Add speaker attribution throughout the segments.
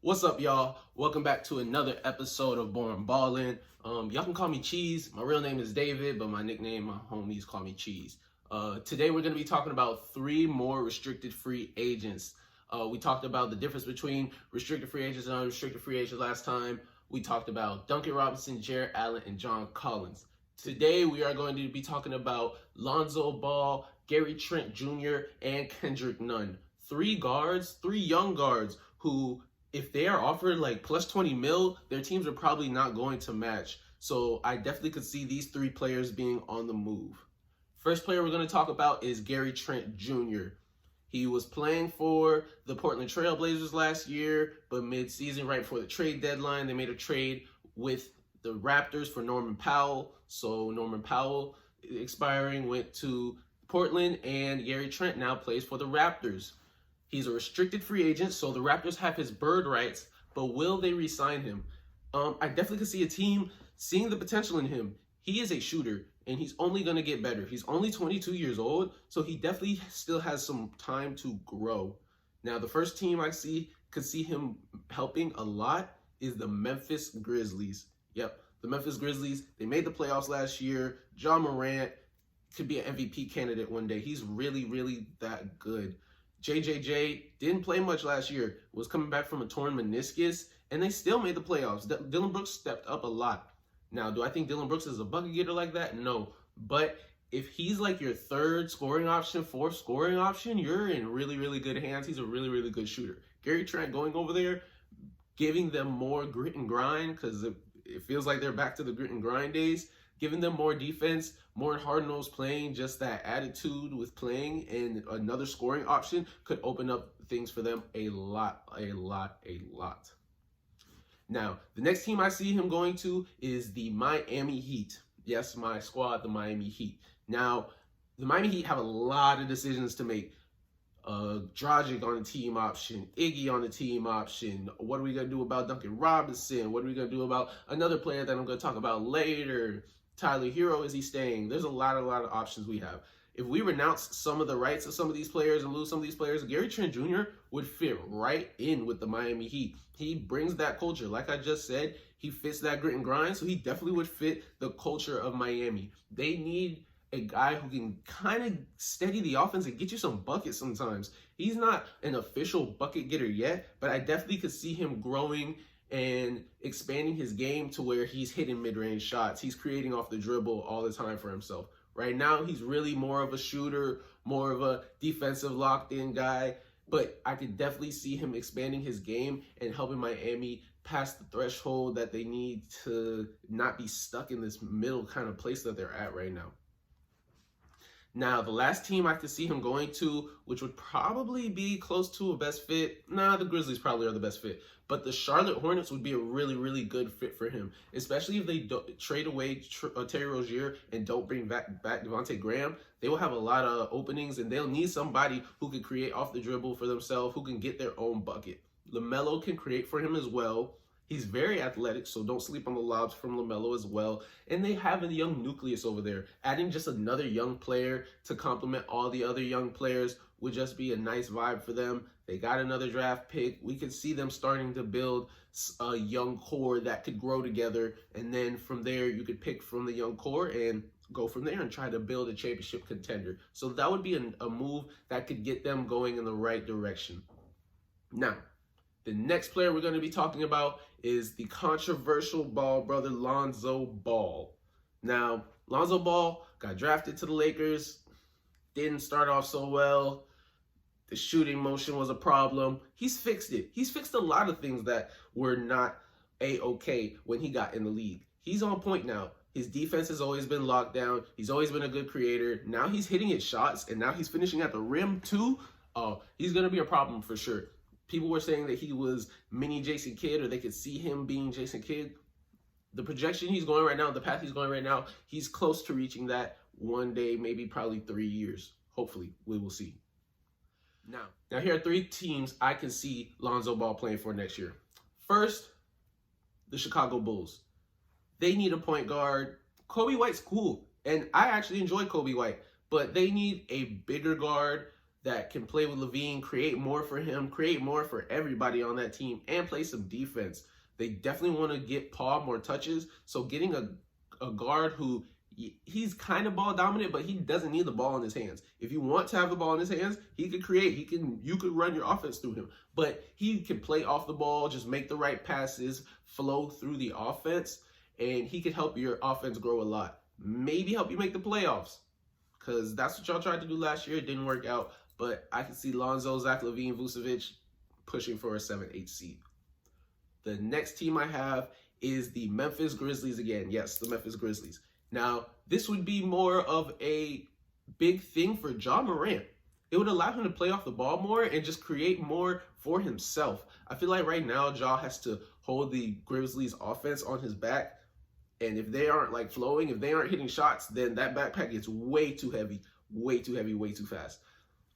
Speaker 1: What's up, y'all? Welcome back to another episode of Born Ballin'. Y'all can call me Cheese. My real name is David, but my nickname, my homies call me Cheese. Today we're going to be talking about 3 more restricted free agents. We talked about the difference between restricted free agents and unrestricted free agents last time. We talked about Duncan Robinson, Jarrett Allen, and John Collins. Today we are going to be talking about Lonzo Ball, Gary Trent Jr., and Kendrick Nunn. 3 guards, 3 young guards who, if they are offered like plus 20 mil, their teams are probably not going to match. So I definitely could see these 3 players being on the move. First player we're going to talk about is Gary Trent Jr. He was playing for the Portland Trail Blazers last year, but mid-season, right before the trade deadline, they made a trade with the Raptors for Norman Powell. So Norman Powell, expiring, went to Portland, and Gary Trent now plays for the Raptors. He's a restricted free agent, so the Raptors have his bird rights, but will they re-sign him? I definitely could see a team seeing the potential in him. He is a shooter, and he's only going to get better. He's only 22 years old, so he definitely still has some time to grow. Now, the first team I could see him helping a lot is the Memphis Grizzlies. Yep, the Memphis Grizzlies. They made the playoffs last year. Ja Morant could be an MVP candidate one day. He's really, really that good. JJJ didn't play much last year, was coming back from a torn meniscus, and they still made the playoffs. Dillon Brooks stepped up a lot. Now, do I think Dillon Brooks is a bucket getter like that? No. But if he's like your 3rd scoring option, 4th scoring option, you're in really, really good hands. He's a really, really good shooter. Gary Trent going over there, giving them more grit and grind, because it feels like they're back to the grit and grind days, giving them more defense, more hard-nosed playing, just that attitude with playing, and another scoring option could open up things for them a lot. Now, the next team I see him going to is the Miami Heat. Yes, my squad, the Miami Heat. Now, the Miami Heat have a lot of decisions to make. Dragic on the team option, Iggy on the team option. What are we going to do about Duncan Robinson? What are we going to do about another player that I'm going to talk about later? Tyler Hero, is he staying? There's a lot of options we have. If we renounce some of the rights of some of these players and lose some of these players, Gary Trent Jr. would fit right in with the Miami Heat. He brings that culture. Like I just said, he fits that grit and grind, so he definitely would fit the culture of Miami. They need a guy who can kind of steady the offense and get you some buckets sometimes. He's not an official bucket getter yet, but I definitely could see him growing and expanding his game to where he's hitting mid-range shots. He's creating off the dribble all the time for himself. Right now, he's really more of a shooter, more of a defensive locked-in guy, but I could definitely see him expanding his game and helping Miami pass the threshold that they need to not be stuck in this middle kind of place that they're at right now. Now, the last team I could see him going to, which would probably be close to a best fit, the Grizzlies probably are the best fit, but the Charlotte Hornets would be a really, really good fit for him, especially if they trade away Terry Rozier and don't bring back Devontae Graham. They will have a lot of openings, and they'll need somebody who can create off the dribble for themselves, who can get their own bucket. LaMelo can create for him as well. He's very athletic, so don't sleep on the lobs from LaMelo as well. And they have a young nucleus over there. Adding just another young player to complement all the other young players would just be a nice vibe for them. They got another draft pick. We could see them starting to build a young core that could grow together. And then from there, you could pick from the young core and go from there and try to build a championship contender. So that would be a move that could get them going in the right direction. Now, the next player we're going to be talking about is the controversial Ball brother, Lonzo Ball. Now, Lonzo Ball got drafted to the Lakers, didn't start off so well. The shooting motion was a problem. He's fixed it. He's fixed a lot of things that were not A-okay when he got in the league. He's on point now. His defense has always been locked down. He's always been a good creator. Now he's hitting his shots, and now he's finishing at the rim too. Oh, he's going to be a problem for sure. People were saying that he was mini Jason Kidd, or they could see him being Jason Kidd. The projection he's going right now, the path he's going right now, he's close to reaching that one day, maybe probably 3 years. Hopefully, we will see. Now here are 3 teams I can see Lonzo Ball playing for next year. First, the Chicago Bulls. They need a point guard. Kobe White's cool, and I actually enjoy Kobe White, but they need a bigger guard that can play with LaVine, create more for him, create more for everybody on that team, and play some defense. They definitely want to get Paul more touches. So getting a guard who he's kind of ball dominant, but he doesn't need the ball in his hands. If you want to have the ball in his hands, he can create. You could run your offense through him, but he can play off the ball, just make the right passes, flow through the offense, and he could help your offense grow a lot. Maybe help you make the playoffs, because that's what y'all tried to do last year. It didn't work out, but I can see Lonzo, Zach LaVine, Vucevic pushing for a 7-8 seed. The next team I have is the Memphis Grizzlies again. Yes, the Memphis Grizzlies. Now, this would be more of a big thing for Ja Morant. It would allow him to play off the ball more and just create more for himself. I feel like right now, Ja has to hold the Grizzlies offense on his back. And if they aren't like flowing, if they aren't hitting shots, then that backpack gets way too heavy, way too fast.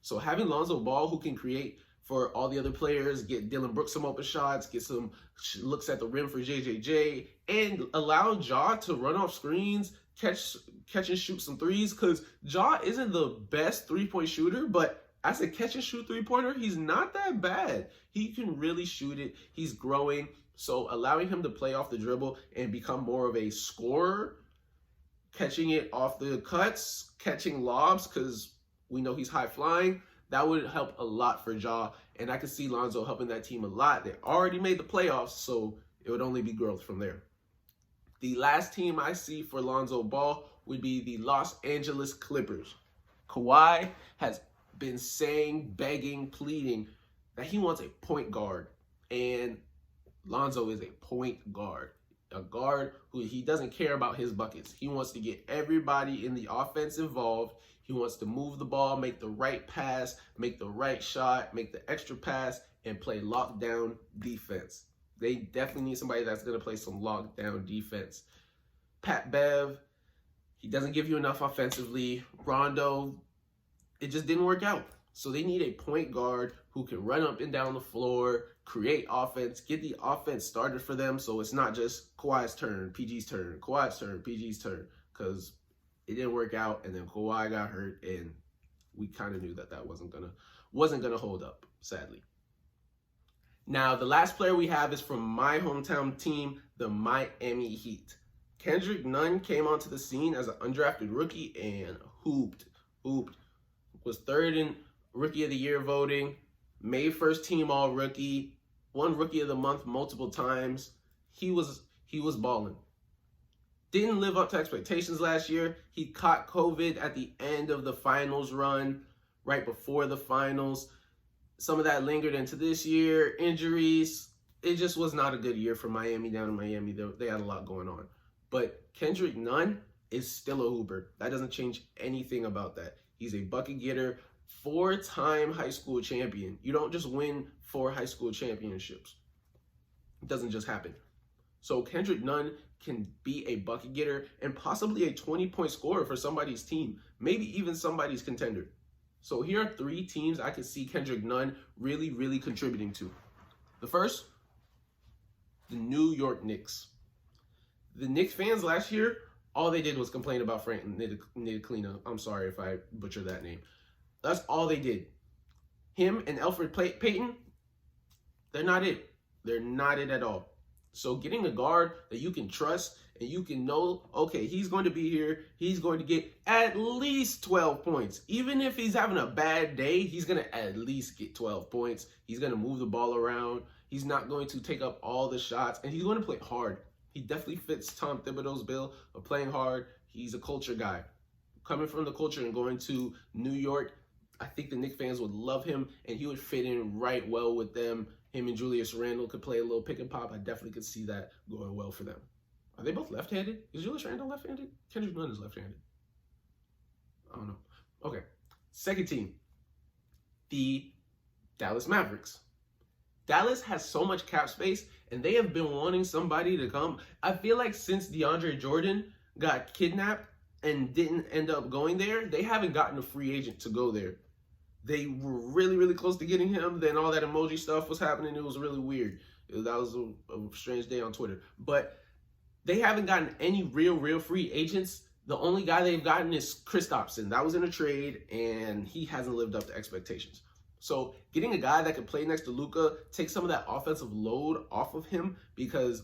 Speaker 1: So having Lonzo Ball, who can create for all the other players, get Dylan Brooks some open shots, get some looks at the rim for JJJ, and allow Ja to run off screens, catch and shoot some threes, because Ja isn't the best three-point shooter, but as a catch and shoot three-pointer, he's not that bad. He can really shoot it. He's growing. So allowing him to play off the dribble and become more of a scorer, catching it off the cuts, catching lobs, because we know he's high flying, that would help a lot for Ja. And I could see Lonzo helping that team a lot. They already made the playoffs, so it would only be growth from there. The last team I see for Lonzo Ball would be the Los Angeles Clippers. Kawhi has been saying, begging, pleading that he wants a point guard. And Lonzo is a point guard. A guard who he doesn't care about his buckets. He wants to get everybody in the offense involved. He wants to move the ball, make the right pass, make the right shot, make the extra pass, and play lockdown defense. They definitely need somebody that's going to play some lockdown defense. Pat Bev, he doesn't give you enough offensively. Rondo, it just didn't work out. So they need a point guard who can run up and down the floor, create offense, get the offense started for them, so it's not just Kawhi's turn, PG's turn, Kawhi's turn, PG's turn, because it didn't work out, and then Kawhi got hurt, and we kind of knew that wasn't gonna hold up, sadly. Now, the last player we have is from my hometown team, the Miami Heat. Kendrick Nunn came onto the scene as an undrafted rookie and hooped. Was third in Rookie of the Year voting, made first team All-Rookie, won Rookie of the Month multiple times. He was balling. Didn't live up to expectations last year. He caught COVID at the end of the finals run, right before the finals. Some of that lingered into this year, injuries. It just was not a good year for Miami down in Miami. They had a lot going on. But Kendrick Nunn is still a hooper. That doesn't change anything about that. He's a bucket getter, 4-time high school champion. You don't just win 4 high school championships. It doesn't just happen. So Kendrick Nunn can be a bucket getter and possibly a 20-point scorer for somebody's team, maybe even somebody's contender. So here are 3 teams I can see Kendrick Nunn really contributing to. The first, the New York Knicks. The Knicks fans last year, all they did was complain about Frank Ntilikina. I'm sorry if I butchered that name. That's all they did. Him and Elfrid Payton, they're not it. They're not it at all. So getting a guard that you can trust and you can know, okay, he's going to be here. He's going to get at least 12 points. Even if he's having a bad day, he's going to at least get 12 points. He's going to move the ball around. He's not going to take up all the shots, and he's going to play hard. He definitely fits Tom Thibodeau's bill of playing hard. He's a culture guy. Coming from the culture and going to New York, I think the Knicks fans would love him, and he would fit in right well with them. Him and Julius Randle could play a little pick and pop. I definitely could see that going well for them. Are they both left-handed? Is Julius Randle left-handed? Kendrick Nunn is left-handed. I don't know. Okay. Second team, the Dallas Mavericks. Dallas has so much cap space, and they have been wanting somebody to come. I feel like since DeAndre Jordan got kidnapped and didn't end up going there, they haven't gotten a free agent to go there. They were really close to getting him. Then all that emoji stuff was happening. It was really weird. That was a strange day on Twitter. But they haven't gotten any real free agents The only guy they've gotten is Kristaps. That was in a trade, and he hasn't lived up to expectations. So getting a guy that can play next to Luka takes some of that offensive load off of him, because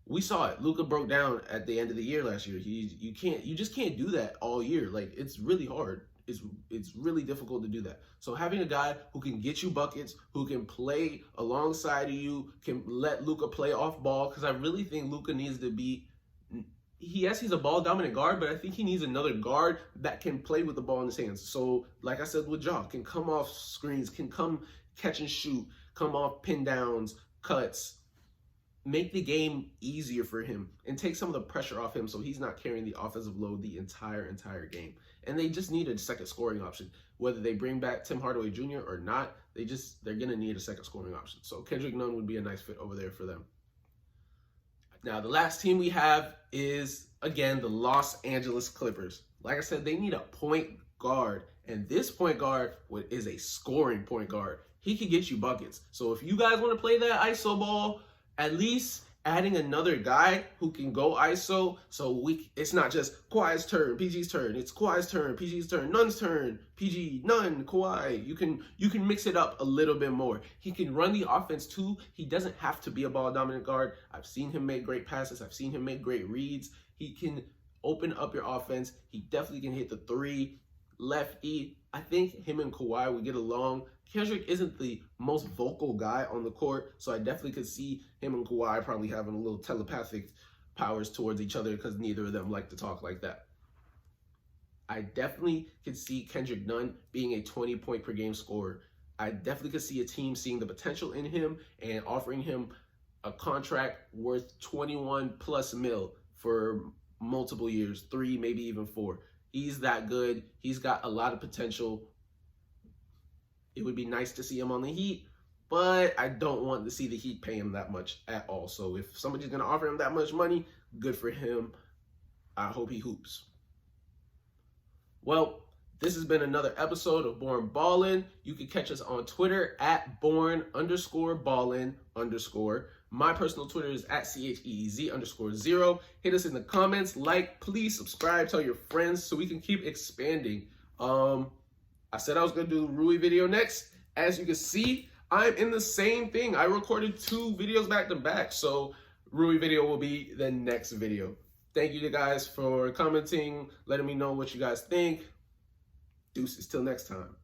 Speaker 1: we saw it. Luka broke down at the end of the year last year. You just can't do that all year. Like, it's really hard. It's really difficult to do that. So having a guy who can get you buckets, who can play alongside of you, can let Luka play off ball, because I really think Luka needs to be. He's a ball dominant guard, but I think he needs another guard that can play with the ball in his hands. So, like I said with Ja, can come off screens, can come catch and shoot, come off pin downs, cuts, make the game easier for him and take some of the pressure off him, so he's not carrying the offensive load the entire game. And they just need a second scoring option. Whether they bring back Tim Hardaway Jr. or not, they're gonna need a second scoring option. So Kendrick Nunn would be a nice fit over there for them. Now, the last team we have is, again, the Los Angeles Clippers. Like I said, they need a point guard, and this point guard is a scoring point guard. He can get you buckets. So if you guys want to play that ISO ball, at least adding another guy who can go ISO, so it's not just Kawhi's turn, PG's turn. It's Kawhi's turn, PG's turn, Nunn's turn, PG, Nunn, Kawhi. You can mix it up a little bit more. He can run the offense too. He doesn't have to be a ball dominant guard. I've seen him make great passes. I've seen him make great reads. He can open up your offense. He definitely can hit the three, lefty. I think him and Kawhi would get along. Kendrick isn't the most vocal guy on the court, so I definitely could see him and Kawhi probably having a little telepathic powers towards each other, because neither of them like to talk like that. I definitely could see Kendrick Nunn being a 20-point per game scorer. I definitely could see a team seeing the potential in him and offering him a contract worth 21 plus mil for multiple years, 3, maybe even 4. He's that good. He's got a lot of potential. It would be nice to see him on the Heat, but I don't want to see the Heat pay him that much at all. So if somebody's going to offer him that much money, good for him. I hope he hoops. Well, this has been another episode of Born Ballin'. You can catch us on Twitter at Born_Ballin_. My personal Twitter is at CHEEZ_0. Hit us in the comments, please subscribe, tell your friends so we can keep expanding. I said I was going to do a Rui video next. As you can see, I'm in the same thing. I recorded 2 videos back to back, so Rui video will be the next video. Thank you guys for commenting, letting me know what you guys think. Deuces till next time.